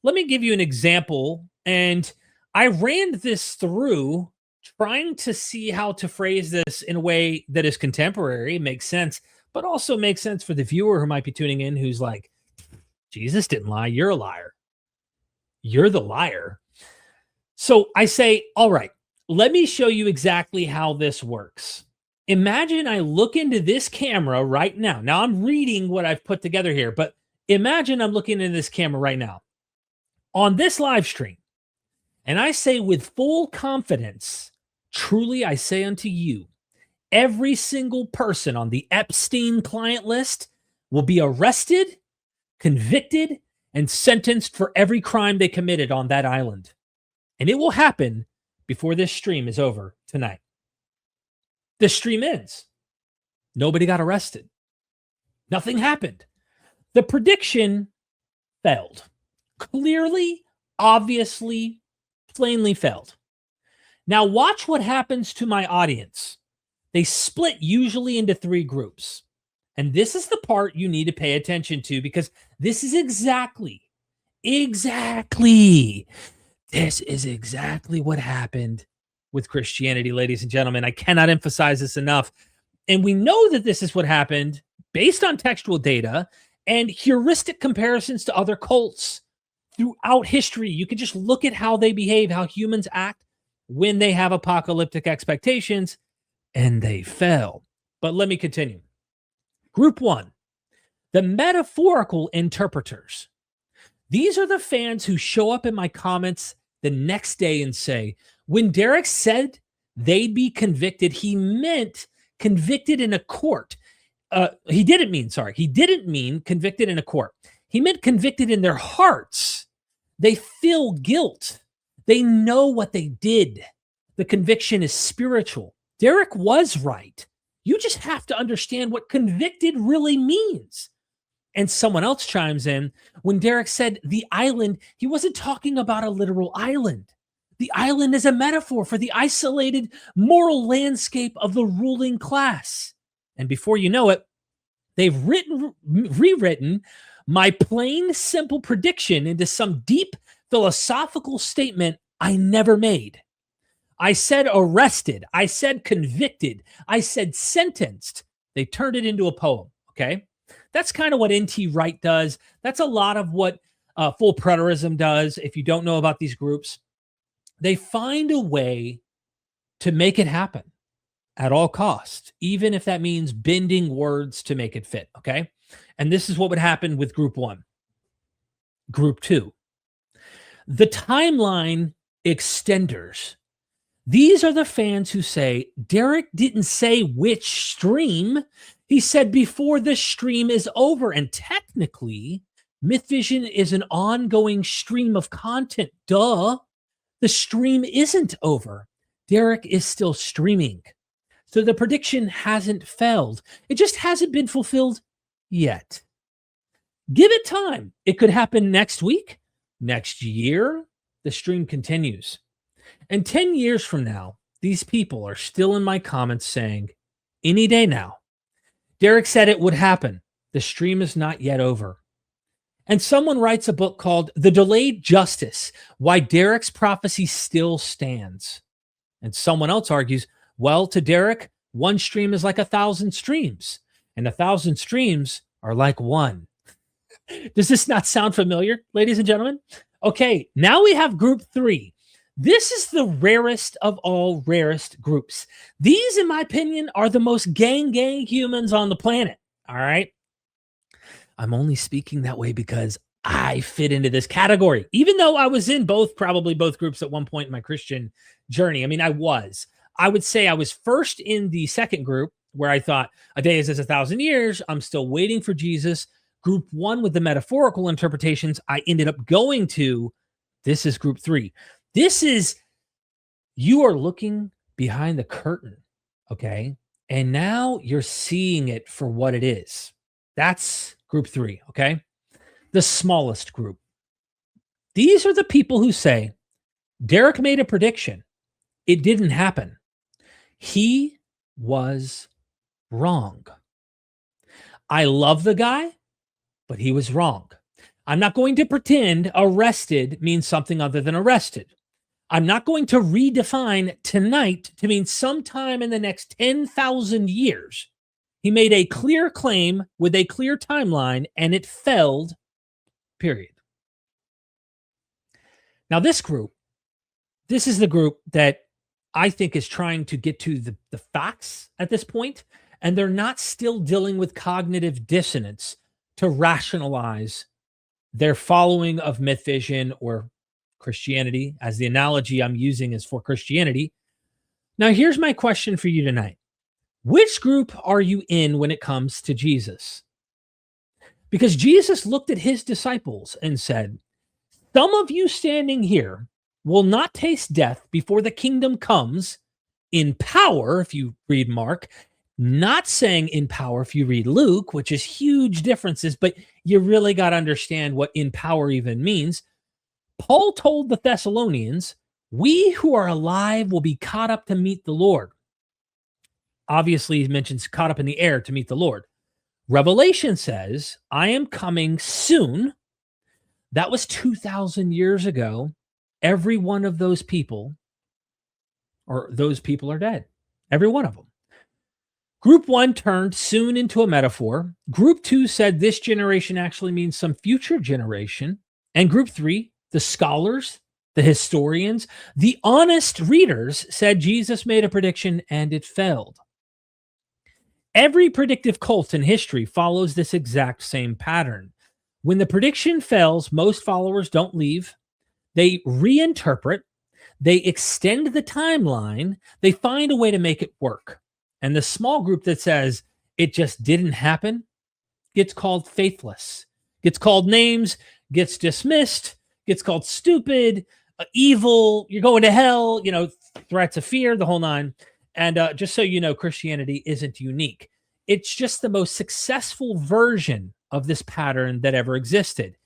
let me give you an example. And I ran this through trying to see how to phrase this in a way that is contemporary, makes sense, but also makes sense for the viewer who might be tuning in who's like, Jesus didn't lie. You're a liar. You're the liar. So I say, all right, let me show you exactly how this works. Imagine I look into this camera right now. Now I'm reading what I've put together here, but imagine I'm looking into this camera right now on this live stream. And I say with full confidence, truly I say unto you, every single person on the Epstein client list will be arrested, convicted, and sentenced for every crime they committed on that island. And it will happen before this stream is over tonight. The stream ends. Nobody got arrested. Nothing happened. The prediction failed. Clearly, obviously, plainly failed. Now watch what happens to my audience. They split usually into three groups. And this is the part you need to pay attention to because this is exactly what happened with Christianity, ladies and gentlemen. I cannot emphasize this enough. And we know that this is what happened based on textual data and heuristic comparisons to other cults throughout history. You can just look at how they behave, how humans act when they have apocalyptic expectations, and they fell. But let me continue. Group one, the metaphorical interpreters. These are the fans who show up in my comments the next day and say, when Derek said they'd be convicted, he meant convicted in a court. He didn't mean convicted in a court. He meant convicted in their hearts. They feel guilt. They know what they did. The conviction is spiritual. Derek was right. You just have to understand what convicted really means. And someone else chimes in. When Derek said the island, he wasn't talking about a literal island. The island is a metaphor for the isolated moral landscape of the ruling class. And before you know it, they've rewritten my plain, simple prediction into some deep philosophical statement I never made. I said arrested. I said convicted. I said sentenced. They turned it into a poem, okay? That's kind of what N.T. Wright does. That's a lot of what full preterism does. If you don't know about these groups, they find a way to make it happen at all costs, even if that means bending words to make it fit, okay? And this is what would happen with group one. Group two, the timeline extenders. These are the fans who say, Derek didn't say which stream. He said before the stream is over. And technically, Myth Vision is an ongoing stream of content. Duh. The stream isn't over. Derek is still streaming. So the prediction hasn't failed. It just hasn't been fulfilled yet. Give it time. It could happen next week, next year. The stream continues. And 10 years from now, these people are still in my comments saying, any day now, Derek said it would happen. The stream is not yet over. And someone writes a book called The Delayed Justice, Why Derek's Prophecy Still Stands. And someone else argues, well, to Derek, one stream is like 1,000 streams, and 1,000 streams are like one. Does this not sound familiar, ladies and gentlemen? Okay, now we have group three. This is the rarest of all rarest groups. These, in my opinion, are the most gang humans on the planet. All right. I'm only speaking that way because I fit into this category, even though I was in probably both groups at one point in my Christian journey. I mean, I would say I was first in the second group where I thought a day is as 1,000 years. I'm still waiting for Jesus. Group one with the metaphorical interpretations, I ended up going to. This is group three. You are looking behind the curtain, okay? And now you're seeing it for what it is. That's group three, okay? The smallest group. These are the people who say, Derek made a prediction. It didn't happen. He was wrong. I love the guy, but he was wrong. I'm not going to pretend arrested means something other than arrested. I'm not going to redefine tonight to mean sometime in the next 10,000 years. He made a clear claim with a clear timeline and it failed, period. Now, this is the group that I think is trying to get to the facts at this point, and they're not still dealing with cognitive dissonance to rationalize their following of myth vision or Christianity, as the analogy I'm using is for Christianity. Now, here's my question for you tonight. Which group are you in when it comes to Jesus? Because Jesus looked at his disciples and said, some of you standing here will not taste death before the kingdom comes in power, if you read Mark, not saying in power if you read Luke, which is huge differences, but you really got to understand what in power even means. Paul told the Thessalonians, we who are alive will be caught up to meet the Lord. Obviously, he mentions caught up in the air to meet the Lord. Revelation says, I am coming soon. That was 2,000 years ago. Every one of those people, or those people are dead. Every one of them. Group one turned soon into a metaphor. Group two said this generation actually means some future generation. And group three, the scholars, the historians, the honest readers said Jesus made a prediction and it failed. Every predictive cult in history follows this exact same pattern. When the prediction fails, most followers don't leave. They reinterpret, they extend the timeline, they find a way to make it work. And the small group that says it just didn't happen gets called faithless, gets called names, gets dismissed, gets called stupid, evil, you're going to hell, threats of fear, the whole nine. And just so you know, Christianity isn't unique. It's just the most successful version of this pattern that ever existed.